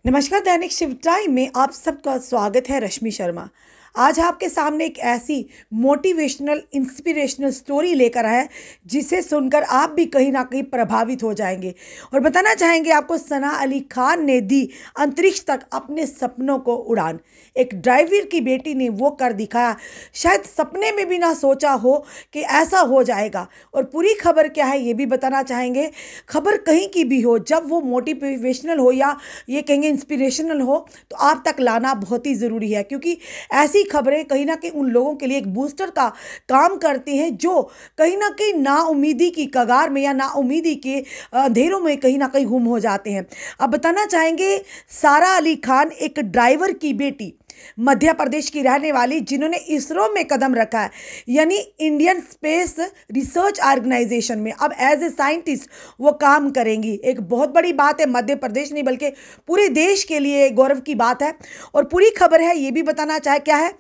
नमस्कार। दैनिक शिव टाइम में आप सबका स्वागत है। रश्मि शर्मा आज आपके सामने एक ऐसी मोटिवेशनल इंस्पिरेशनल स्टोरी लेकर आया है जिसे सुनकर आप भी कहीं ना कहीं प्रभावित हो जाएंगे और बताना चाहेंगे आपको सना अली खान ने दी अंतरिक्ष तक अपने सपनों को उड़ान। एक ड्राइवर की बेटी ने वो कर दिखाया, शायद सपने में भी ना सोचा हो कि ऐसा हो जाएगा। और पूरी खबर क्या है ये भी बताना चाहेंगे। खबर कहीं की भी हो, जब वो मोटिवेशनल हो या ये कहेंगे इंस्पिरेशनल हो, तो आप तक लाना बहुत ही ज़रूरी है, क्योंकि ऐसी खबरें कहीं ना कहीं उन लोगों के लिए एक बूस्टर का काम करती हैं जो कहीं ना कहीं नाउमीदी की कगार में या नाउमीदी के अंधेरों में कहीं ना कहीं गुम हो जाते हैं। अब बताना चाहेंगे, सारा अली खान एक ड्राइवर की बेटी, मध्य प्रदेश की रहने वाली, जिन्होंने इसरो में कदम रखा है, यानी इंडियन स्पेस रिसर्च ऑर्गेनाइजेशन में अब एज ए साइंटिस्ट वो काम करेंगी। एक बहुत बड़ी बात है, मध्य प्रदेश नहीं बल्कि पूरे देश के लिए गौरव की बात है। और पूरी खबर है ये भी बताना चाहे क्या है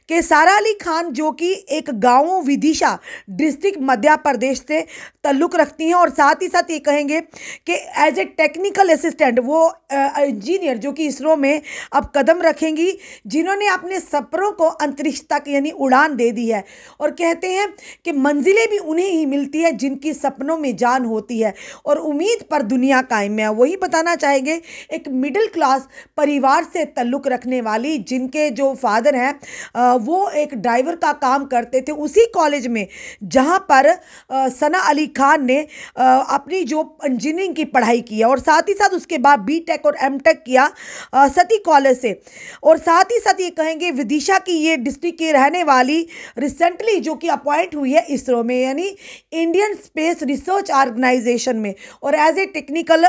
कि सारा अली खान जो कि एक गांव विदिशा डिस्ट्रिक्ट मध्य प्रदेश से ताल्लुक़ रखती हैं, और साथ ही साथ ये कहेंगे कि एज ए टेक्निकल असिस्टेंट वो इंजीनियर जो कि इसरो में अब कदम रखेंगी, जिन्होंने अपने सपनों को अंतरिक्ष तक यानी उड़ान दे दी है। और कहते हैं कि मंजिलें भी उन्हें ही मिलती है जिनकी सपनों में जान होती है और उम्मीद पर दुनिया कायम है। वही बताना चाहेंगे, एक मिडिल क्लास परिवार से ताल्लुक़ रखने वाली, जिनके जो फादर हैं वो एक ड्राइवर का काम करते थे उसी कॉलेज में जहां पर सना अली खान ने अपनी जो इंजीनियरिंग की पढ़ाई की है, और साथ ही साथ उसके बाद बीटेक और एमटेक किया सती कॉलेज से। और साथ ही साथ ये कहेंगे विदिशा की ये डिस्ट्रिक्ट की रहने वाली रिसेंटली जो कि अपॉइंट हुई है इसरो में, यानी इंडियन स्पेस रिसर्च ऑर्गेनाइजेशन में, और एज ए टेक्निकल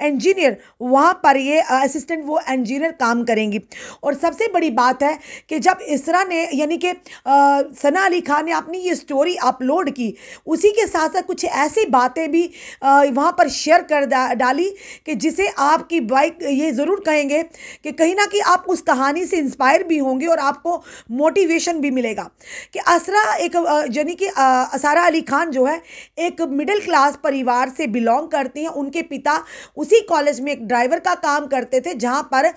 इंजीनियर वहाँ पर ये असिस्टेंट वो इंजीनियर काम करेंगी। और सबसे बड़ी बात है कि जब इसरा ने यानी कि सना अली खान ने अपनी ये स्टोरी अपलोड की, उसी के साथ साथ कुछ ऐसी बातें भी वहाँ पर शेयर कर डाली कि जिसे आपकी बाइक ये ज़रूर कहेंगे कि कहीं ना कहीं आप उस कहानी से इंस्पायर भी होंगे और आपको मोटिवेशन भी मिलेगा। कि असरा एक यानी कि सारा अली खान जो है एक मिडिल क्लास परिवार से बिलोंग करती हैं। उनके पिता उसी कॉलेज में एक ड्राइवर का काम करते थे जहां पर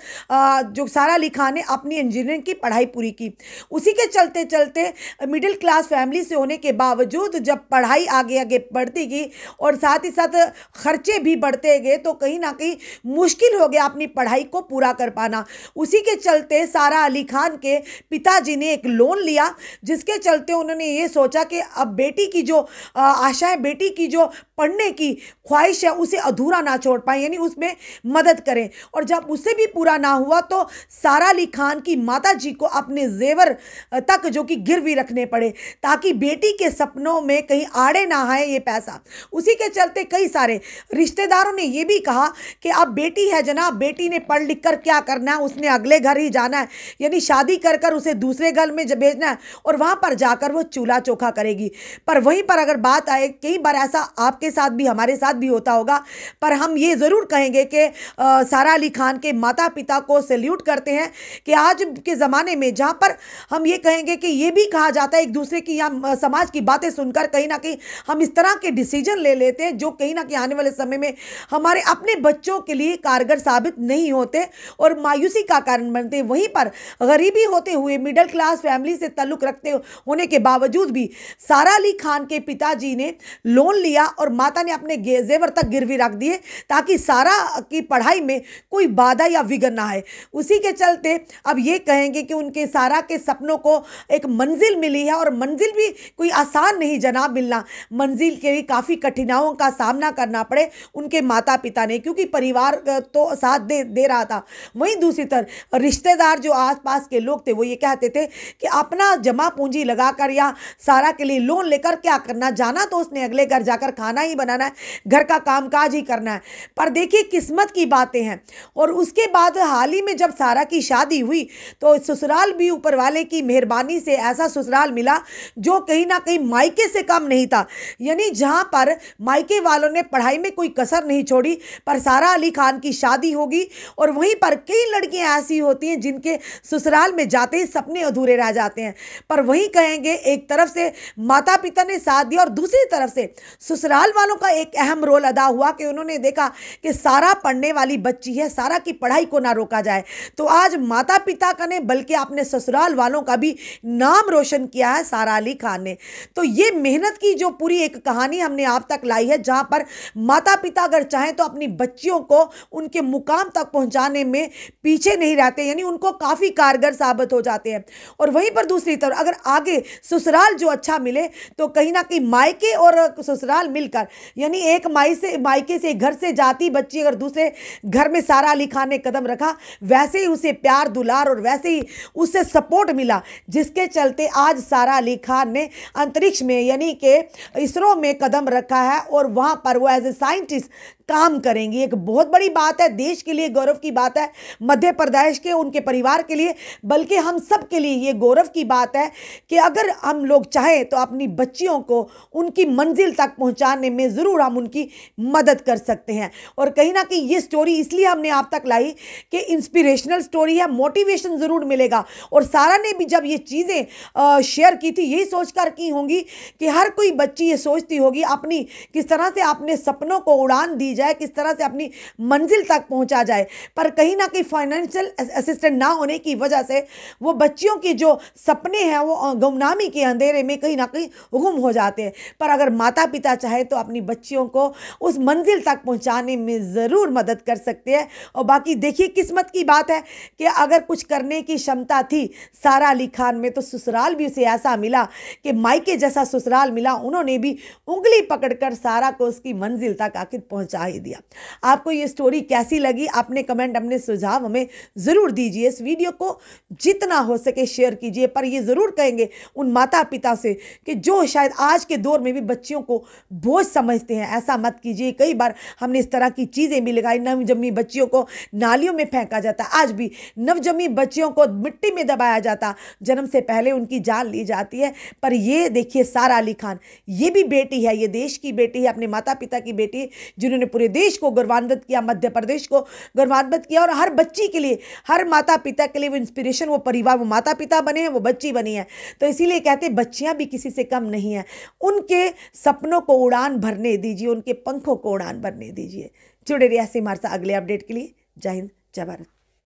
जो सारा अली खान ने अपनी इंजीनियरिंग की पढ़ाई पूरी की। उसी के चलते चलते मिडिल क्लास फैमिली से होने के बावजूद जब पढ़ाई आगे आगे बढ़ती गई और साथ ही साथ खर्चे भी बढ़ते गए, तो कहीं ना कहीं मुश्किल हो गया अपनी पढ़ाई को पूरा कर पाना। उसी के चलते सारा अली खान के पिताजी ने एक लोन लिया, जिसके चलते उन्होंने ये सोचा कि अब बेटी की जो आशा है, बेटी की जो पढ़ने की ख्वाहिश है, उसे अधूरा ना छोड़ पाए, यानी उसमें मदद करें। और जब उससे भी पूरा ना हुआ तो सारा अली खान की माता जी को अपने जेवर तक जो कि गिरवी रखने पड़े, ताकि बेटी के सपनों में कहीं आड़े ना आए ये पैसा। उसी के चलते कई सारे रिश्तेदारों ने ये भी कहा कि अब बेटी है जनाब, बेटी ने पढ़ लिख कर क्या करना है, उसने अगले घर ही जाना है, यानी शादी कर कर उसे दूसरे घर में भेजना है और वहां पर जाकर वो चूल्हा चोखा करेगी। पर वहीं पर अगर बात आए, कई बार ऐसा आपके साथ भी हमारे साथ भी होता होगा, पर हम ये ज़रूर कहेंगे कि सारा अली खान के माता पिता को सैल्यूट करते हैं कि आज के ज़माने में जहाँ पर हम ये कहेंगे कि ये भी कहा जाता है एक दूसरे की या समाज की बातें सुनकर कहीं ना कहीं हम इस तरह के डिसीजन ले लेते हैं जो कहीं ना कहीं आने वाले समय में हमारे अपने बच्चों के लिए कारगर साबित नहीं होते और मायूसी का कारण बनते। वहीं पर गरीबी होते हुए मिडिल क्लास फैमिली से ताल्लुक़ रखते होने के बावजूद भी सारा अली खान के पिताजी ने लोन लिया और माता ने अपने जेवर तक गिरवी रख दिए ताकि सारा की पढ़ाई में कोई बाधा या विघ्न ना आए। उसी के चलते अब ये कहेंगे कि उनके सारा के सपनों को एक मंजिल मिली है, और मंजिल भी कोई आसान नहीं जनाब मिलना। मंजिल के लिए काफ़ी कठिनाइयों का सामना करना पड़े उनके माता पिता ने, क्योंकि परिवार तो साथ दे रहा था, वहीं दूसरी तरफ रिश्तेदार जो आसपास के लोग थे वो ये कहते थे कि अपना जमा पूंजी लगाकर या सारा के लिए लोन लेकर क्या करना, जाना तो उसने अगले घर जाकर खाना ही बनाना है, घर का कामकाज ही करना है। पर देखिए किस्मत की बातें हैं। और उसके बाद हाल ही में जब सारा की शादी हुई तो ससुराल भी ऊपर वाले की मेहरबानी से ऐसा ससुराल मिला जो कहीं ना कहीं मायके से कम नहीं था, यानी जहां पर मायके वालों ने पढ़ाई में कोई कसर नहीं छोड़ी। पर सारा अली खान की शादी होगी और वहीं पर कई लड़कियां ऐसी होती हैं जिन जिनके ससुराल में जाते ही सपने अधूरे रह जाते हैं। पर वहीं कहेंगे एक तरफ से माता पिता ने साथ दिया और दूसरी तरफ से ससुराल वालों का एक अहम रोल अदा हुआ कि उन्होंने देखा कि सारा पढ़ने वाली बच्ची है, सारा की पढ़ाई को ना रोका जाए। तो आज माता पिता का ने बल्कि अपने ससुराल वालों का भी नाम रोशन किया है सारा अली खान ने। तो ये मेहनत की जो पूरी एक कहानी हमने आप तक लाई है, जहां पर माता पिता अगर चाहें तो अपनी बच्चियों को उनके मुकाम तक पहुंचाने में पीछे नहीं रहते, यानी उनको काफ़ी कारगर साबित हो जाते हैं। और वहीं पर दूसरी तरफ अगर आगे ससुराल जो अच्छा मिले तो कहीं ना कहीं मायके और ससुराल मिलकर, यानी एक मायके से घर से जाती बच्ची अगर दूसरे घर में सारा अली खान ने कदम रखा, वैसे ही उसे प्यार दुलार और वैसे ही उससे सपोर्ट मिला, जिसके चलते आज सारा अली खान ने अंतरिक्ष में यानी कि इसरो में कदम रखा है और वहां पर वो एज ए साइंटिस्ट काम करेंगी। एक बहुत बड़ी बात है, देश के लिए गौरव की बात है, मध्य प्रदेश के उनके परिवार के लिए, बल्कि हम सब के लिए ये गौरव की बात है कि अगर हम लोग चाहें तो अपनी बच्चियों को उनकी मंजिल तक पहुंचाने में ज़रूर हम उनकी मदद कर सकते हैं। और कहीं ना कहीं ये स्टोरी इसलिए हमने आप तक लाई कि इंस्पिरेशनल स्टोरी है, मोटिवेशन ज़रूर मिलेगा। और सारा ने भी जब ये चीज़ें शेयर की थी, यही सोच कर की होंगी कि हर कोई बच्ची ये सोचती होगी अपनी किस तरह से अपने सपनों को उड़ान दी जाए, किस तरह से अपनी मंजिल तक पहुंचा जाए। पर कहीं ना कहीं फाइनेंशियल असिस्टेंट ना होने की वजह से वो बच्चियों की जो सपने हैं वो गुमनामी के अंधेरे में कहीं ना कहीं गुम हो जाते हैं। पर अगर माता पिता चाहे तो अपनी बच्चियों को उस मंजिल तक पहुंचाने में ज़रूर मदद कर सकते हैं। और बाकी देखिए किस्मत की बात है कि अगर कुछ करने की क्षमता थी सारा अली खान में, तो ससुराल भी उसे ऐसा मिला कि मायके जैसा ससुराल मिला। उन्होंने भी उंगली पकड़कर सारा को उसकी मंजिल तक आखिर पहुंचा ही दिया। आपको ये स्टोरी कैसी लगी? अपने कमेंट, अपने सुझाव हमें ज़रूर दीजिए। इस वीडियो को जितना हो सके शेयर कीजिए। पर ये ज़रूर कहेंगे उन माता पिता से कि जो शायद आज के दौर में भी बच्चियों को बोझ समझते हैं, ऐसा मत कीजिए। कई बार हमने इस तरह की चीज़ें भी लगाई, नवजन्मी बच्चियों को नालियों में फेंका जाता, आज भी नवजन्मी बच्चियों को मिट्टी में दबाया जाता, जन्म से पहले उनकी जान ली जाती है। पर ये देखिए सारा अली खान, ये भी बेटी है, ये देश की बेटी है, अपने माता पिता की बेटी है, जिन्होंने पूरे देश को गौरवान्वित किया, मध्य प्रदेश को गौरवान्वित किया। और हर बच्ची के लिए, हर माता पिता के लिए वो इंस्पिरेशन, वो परिवार, वो माता पिता बने हैं, वो बच्ची बनी है। तो इसीलिए कहते बच्चियां भी किसी से कम नहीं है। उनके सपनों को उड़ान भरने दीजिए, उनके पंखों को उड़ान भरने दीजिए। जुड़े रहिए ऐसे हमारे साथ अगले अपडेट के लिए। जय हिंद, जय भारत।